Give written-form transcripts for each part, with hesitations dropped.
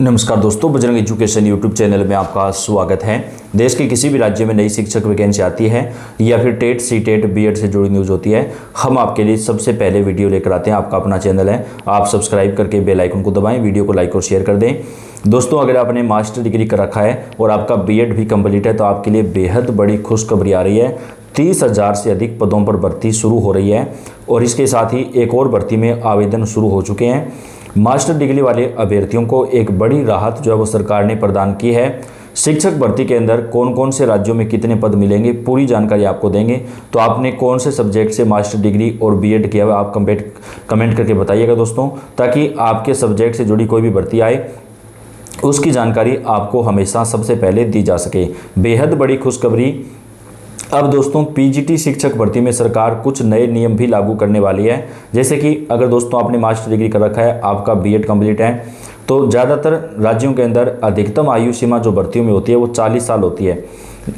नमस्कार दोस्तों, Bajrang education YouTube channel में आपका स्वागत है। देश के किसी भी राज्य में नई शिक्षक वैकेंसी आती है या फिर टेट सीटेट बीएड से जुड़ी न्यूज़ होती है, हम आपके लिए सबसे पहले वीडियो लेकर आते हैं। आपका अपना चैनल है, आप सब्सक्राइब करके बेल आइकन को दबाएं, वीडियो को लाइक और शेयर कर दें। दोस्तों, अगर आपने मास्टर डिग्री कर रखा है और आपका बीएड भी कंप्लीट है तो आपके लिए बेहद बड़ी खुशखबरी आ रही है। 30,000 से अधिक पदों पर भर्ती शुरू हो रही है और इसके साथ ही एक और भर्ती में आवेदन शुरू हो चुके हैं। मास्टर डिग्री वाले अभ्यर्थियों को एक बड़ी राहत जो है वो सरकार ने प्रदान की है। शिक्षक भर्ती के अंदर कौन कौन से राज्यों में कितने पद मिलेंगे, पूरी जानकारी आपको देंगे। तो आपने कौन से सब्जेक्ट से मास्टर डिग्री और बीएड किया हुआ, आप कमेंट करके बताइएगा दोस्तों, ताकि आपके सब्जेक्ट से जुड़ी कोई भी भर्ती आए उसकी जानकारी आपको हमेशा सबसे पहले दी जा सके। बेहद बड़ी खुशखबरी। अब दोस्तों, पीजीटी शिक्षक भर्ती में सरकार कुछ नए नियम भी लागू करने वाली है। जैसे कि अगर दोस्तों आपने मास्टर डिग्री कर रखा है, आपका बीएड कंप्लीट है, तो ज़्यादातर राज्यों के अंदर अधिकतम आयु सीमा जो भर्तियों में होती है वो 40 साल होती है।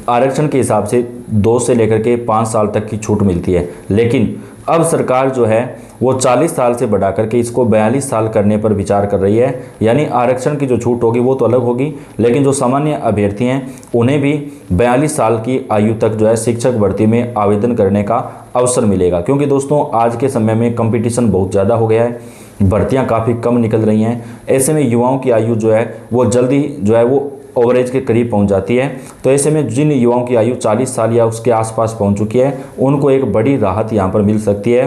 आरक्षण के हिसाब से 2 से लेकर के 5 साल तक की छूट मिलती है, लेकिन अब सरकार जो है वो 40 साल से बढ़ा करके इसको 42 साल करने पर विचार कर रही है। यानी आरक्षण की जो छूट होगी वो तो अलग होगी, लेकिन जो सामान्य अभ्यर्थी हैं उन्हें भी 42 साल की आयु तक जो है शिक्षक भर्ती में आवेदन करने का अवसर मिलेगा। क्योंकि दोस्तों आज के समय में कंपटीशन बहुत ज़्यादा हो गया है, भर्तियाँ काफ़ी कम निकल रही हैं। ऐसे में युवाओं की आयु जो है वो जल्दी जो है वो ओवरेज के करीब पहुंच जाती है। तो ऐसे में जिन युवाओं की आयु 40 साल या उसके आसपास पहुंच चुकी है उनको एक बड़ी राहत यहां पर मिल सकती है।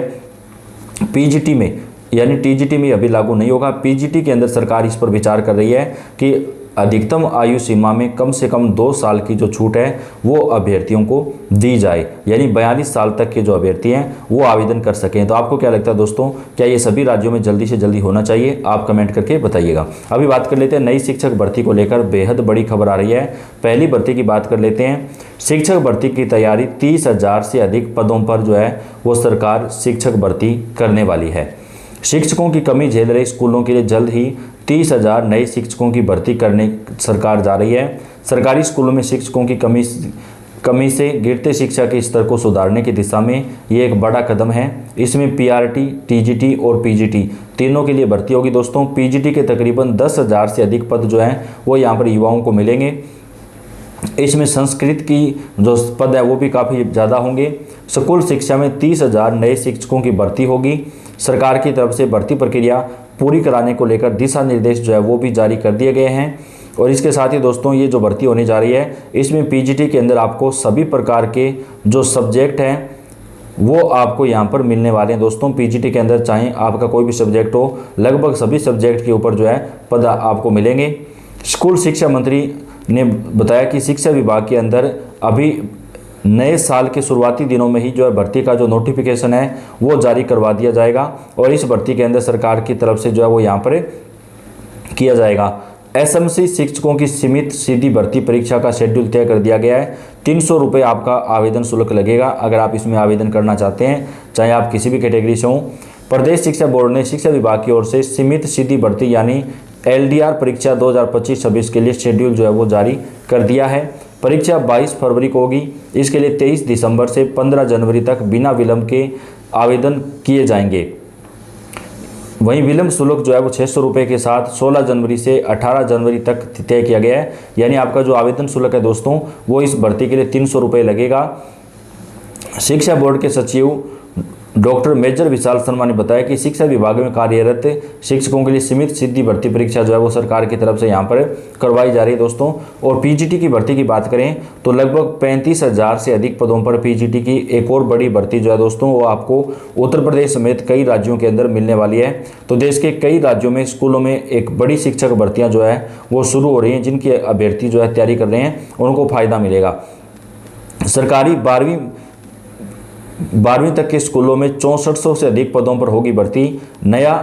पीजीटी में, यानी टीजीटी में अभी लागू नहीं होगा। पीजीटी के अंदर सरकार इस पर विचार कर रही है कि अधिकतम आयु सीमा में कम से कम 2 साल की जो छूट है वो अभ्यर्थियों को दी जाए, यानी 42 साल तक के जो अभ्यर्थी हैं वो आवेदन कर सकें। तो आपको क्या लगता है दोस्तों, क्या ये सभी राज्यों में जल्दी से जल्दी होना चाहिए? आप कमेंट करके बताइएगा। अभी बात कर लेते हैं नई शिक्षक भर्ती को लेकर बेहद बड़ी खबर आ रही है। पहली भर्ती की बात कर लेते हैं। शिक्षक भर्ती की तैयारी 30,000 से अधिक पदों पर जो है वो सरकार शिक्षक भर्ती करने वाली है। शिक्षकों की कमी झेल रहे स्कूलों के लिए जल्द ही 30,000 नए शिक्षकों की भर्ती करने सरकार जा रही है। सरकारी स्कूलों में शिक्षकों की कमी से गिरते शिक्षा के स्तर को सुधारने की दिशा में ये एक बड़ा कदम है। इसमें पीआरटी, टीजीटी और पीजीटी तीनों के लिए भर्ती होगी दोस्तों। पीजीटी के तकरीबन 10,000 से अधिक पद जो हैं वो यहाँ पर युवाओं को मिलेंगे। इसमें संस्कृत की जो पद है वो भी काफ़ी ज़्यादा होंगे। स्कूल शिक्षा में 30,000 नए शिक्षकों की भर्ती होगी। सरकार की तरफ से भर्ती प्रक्रिया पूरी कराने को लेकर दिशा निर्देश जो है वो भी जारी कर दिए गए हैं। और इसके साथ ही दोस्तों ये जो भर्ती होने जा रही है इसमें पीजीटी के अंदर आपको सभी प्रकार के जो सब्जेक्ट हैं वो आपको यहाँ पर मिलने वाले हैं दोस्तों। पीजीटी के अंदर चाहे आपका कोई भी सब्जेक्ट हो, लगभग सभी सब्जेक्ट के ऊपर जो है पद आपको मिलेंगे। स्कूल शिक्षा मंत्री ने बताया कि शिक्षा विभाग के अंदर अभी नए साल के शुरुआती दिनों में ही जो है भर्ती का जो नोटिफिकेशन है वो जारी करवा दिया जाएगा और इस भर्ती के अंदर सरकार की तरफ से जो है वो यहाँ पर किया जाएगा। एसएमसी शिक्षकों की सीमित सीधी भर्ती परीक्षा का शेड्यूल तय कर दिया गया है। 300 रुपये आपका आवेदन शुल्क लगेगा अगर आप इसमें आवेदन करना चाहते हैं, चाहे आप किसी भी कैटेगरी से हों। प्रदेश शिक्षा बोर्ड ने शिक्षा विभाग की ओर से सीमित सीधी भर्ती यानी एलडीआर परीक्षा 2025-26 के लिए शेड्यूल जो है वो जारी कर दिया है। परीक्षा 22 फरवरी को होगी। इसके लिए 23 दिसंबर से 15 जनवरी तक बिना विलंब के आवेदन किए जाएंगे। वहीं विलंब शुल्क जो है वो 600 रुपये के साथ 16 जनवरी से 18 जनवरी तक तय किया गया है। यानी आपका जो आवेदन शुल्क है दोस्तों वो इस भर्ती के लिए 300 रुपये लगेगा। शिक्षा बोर्ड के सचिव डॉक्टर मेजर विशाल शर्मा ने बताया कि शिक्षा विभाग में कार्यरत शिक्षकों के लिए सीमित सीधी भर्ती परीक्षा जो है वो सरकार की तरफ से यहाँ पर करवाई जा रही है दोस्तों। और पीजीटी की भर्ती की बात करें तो लगभग 35,000 से अधिक पदों पर पीजीटी की एक और बड़ी भर्ती जो है दोस्तों वो आपको उत्तर प्रदेश समेत कई राज्यों के अंदर मिलने वाली है। तो देश के कई राज्यों में स्कूलों में एक बड़ी शिक्षक भर्तियाँ जो है वो शुरू हो रही हैं। जिनके अभ्यर्थी जो है तैयारी कर रहे हैं उनको फ़ायदा मिलेगा। सरकारी 12वीं तक के स्कूलों में 6400 से अधिक पदों पर होगी भर्ती। नया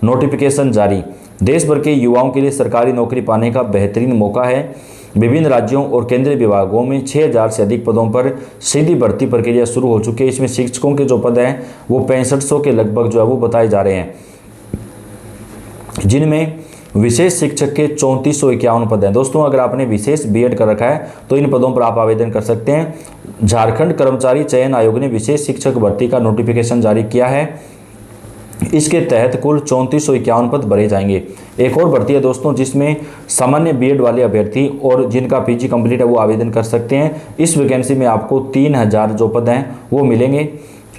नोटिफिकेशन जारी। देश भर के युवाओं के लिए सरकारी नौकरी पाने का बेहतरीन मौका है। विभिन्न राज्यों और केंद्रीय विभागों में 6,000 से अधिक पदों पर सीधी भर्ती प्रक्रिया शुरू हो चुकी है। इसमें शिक्षकों के जो पद हैं वो 6500 के लगभग जो है वो बताए जा रहे हैं, जिनमें विशेष शिक्षक के 3451 पद हैं। दोस्तों अगर आपने विशेष बीएड कर रखा है तो इन पदों पर आप आवेदन कर सकते हैं। झारखंड कर्मचारी चयन आयोग ने विशेष शिक्षक भर्ती का नोटिफिकेशन जारी किया है। इसके तहत कुल 3451 पद भरे जाएंगे। एक और भर्ती है दोस्तों जिसमें सामान्य बीएड वाले अभ्यर्थी और जिनका पीजी कंप्लीट है वो आवेदन कर सकते हैं। इस वैकेंसी में आपको 3000 जो पद हैं वो मिलेंगे।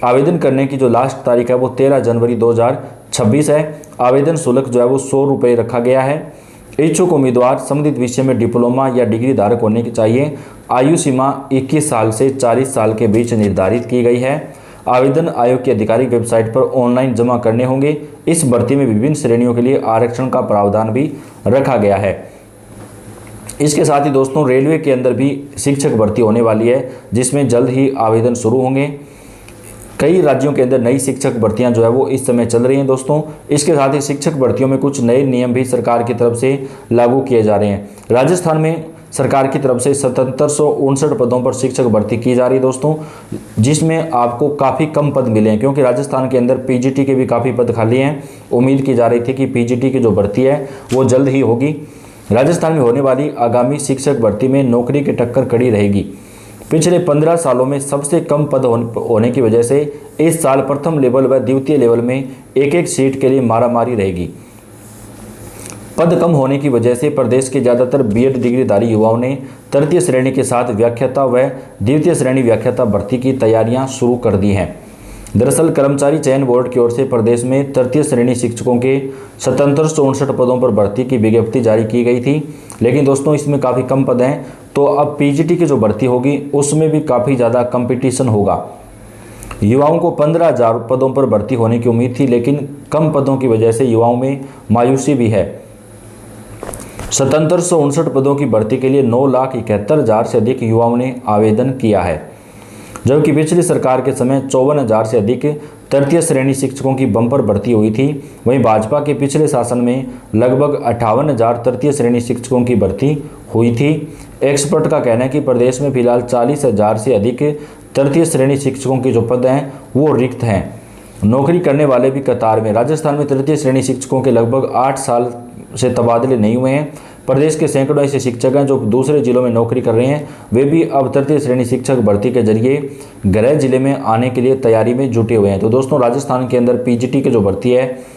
आवेदन करने की जो लास्ट तारीख है वो 13 जनवरी 2026 है। आवेदन शुल्क जो है वो 100 रुपये रखा गया है। इच्छुक उम्मीदवार संबंधित विषय में डिप्लोमा या डिग्री धारक होने की चाहिए। आयु सीमा 21 साल से 40 साल के बीच निर्धारित की गई है। आवेदन आयोग की आधिकारिक वेबसाइट पर ऑनलाइन जमा करने होंगे। इस भर्ती में विभिन्न श्रेणियों के लिए आरक्षण का प्रावधान भी रखा गया है। इसके साथ ही दोस्तों रेलवे के अंदर भी शिक्षक भर्ती होने वाली है जिसमें जल्द ही आवेदन शुरू होंगे। कई राज्यों के अंदर नई शिक्षक भर्तियां जो है वो इस समय चल रही हैं दोस्तों। इसके साथ ही शिक्षक भर्तियों में कुछ नए नियम भी सरकार की तरफ से लागू किए जा रहे हैं। राजस्थान में सरकार की तरफ से 7759 पदों पर शिक्षक भर्ती की जा रही है दोस्तों, जिसमें आपको काफ़ी कम पद मिले हैं क्योंकि राजस्थान के अंदर पीजीटी के भी काफ़ी पद खाली हैं। उम्मीद की जा रही थी कि पीजीटी की जो भर्ती है वो जल्द ही होगी। राजस्थान में होने वाली आगामी शिक्षक भर्ती में नौकरी की टक्कर कड़ी रहेगी। पिछले 15 सालों में सबसे कम पद होने की वजह से इस साल प्रथम लेवल व द्वितीय लेवल में एक एक सीट के लिए मारामारी रहेगी। पद कम होने की वजह से प्रदेश के ज़्यादातर बीएड डिग्रीधारी युवाओं ने तृतीय श्रेणी के साथ व्याख्याता व द्वितीय श्रेणी व्याख्याता भर्ती की तैयारियां शुरू कर दी हैं। दरअसल कर्मचारी चयन बोर्ड की ओर से प्रदेश में तृतीय श्रेणी शिक्षकों के 7759 पदों पर भर्ती की विज्ञप्ति जारी की गई थी, लेकिन दोस्तों इसमें काफ़ी कम पद हैं। तो अब पीजीटी की जो भर्ती होगी उसमें भी काफ़ी ज़्यादा कंपटीशन होगा। युवाओं को 15,000 पदों पर भर्ती होने की उम्मीद थी, लेकिन कम पदों की वजह से युवाओं में मायूसी भी है। 7759 पदों की भर्ती के लिए 9,71,000 से अधिक युवाओं ने आवेदन किया है, जबकि पिछली सरकार के समय 54,000 से अधिक तृतीय श्रेणी शिक्षकों की बम्पर भर्ती हुई थी। वहीं भाजपा के पिछले शासन में लगभग 58,000 तृतीय श्रेणी शिक्षकों की भर्ती हुई थी। एक्सपर्ट का कहना है कि प्रदेश में फिलहाल 40,000 से अधिक तृतीय श्रेणी शिक्षकों के जो पद हैं वो रिक्त हैं। नौकरी करने वाले भी कतार में। राजस्थान में तृतीय श्रेणी शिक्षकों के लगभग 8 साल से तबादले नहीं हुए हैं। प्रदेश के सैकड़ों ऐसे शिक्षक हैं जो दूसरे जिलों में नौकरी कर रहे हैं, वे भी अब तृतीय श्रेणी शिक्षक भर्ती के जरिए गृह जिले में आने के लिए तैयारी में जुटे हुए हैं। तो दोस्तों राजस्थान के अंदर पीजीटी की जो भर्ती है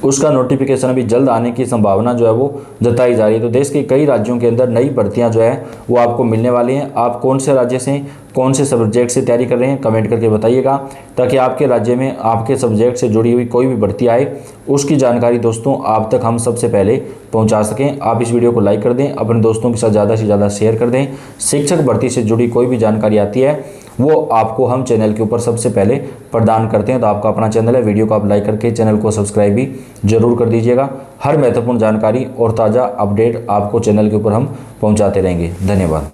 उसका नोटिफिकेशन अभी जल्द आने की संभावना जो है वो जताई जा रही है। तो देश के कई राज्यों के अंदर नई भर्तियां जो है वो आपको मिलने वाली हैं। आप कौन से राज्य से कौन से सब्जेक्ट से तैयारी कर रहे हैं कमेंट करके बताइएगा, ताकि आपके राज्य में आपके सब्जेक्ट से जुड़ी हुई कोई भी भर्ती आए उसकी जानकारी दोस्तों आप तक हम सबसे पहले पहुंचा सकें। आप इस वीडियो को लाइक कर दें, अपने दोस्तों के साथ ज़्यादा से ज़्यादा शेयर कर दें। शिक्षक भर्ती से जुड़ी कोई भी जानकारी आती है वो आपको हम चैनल के ऊपर सबसे पहले प्रदान करते हैं। तो आपका अपना चैनल है, वीडियो को आप लाइक करके चैनल को सब्सक्राइब भी जरूर कर दीजिएगा। हर महत्वपूर्ण जानकारी और ताज़ा अपडेट आपको चैनल के ऊपर हम पहुंचाते रहेंगे। धन्यवाद।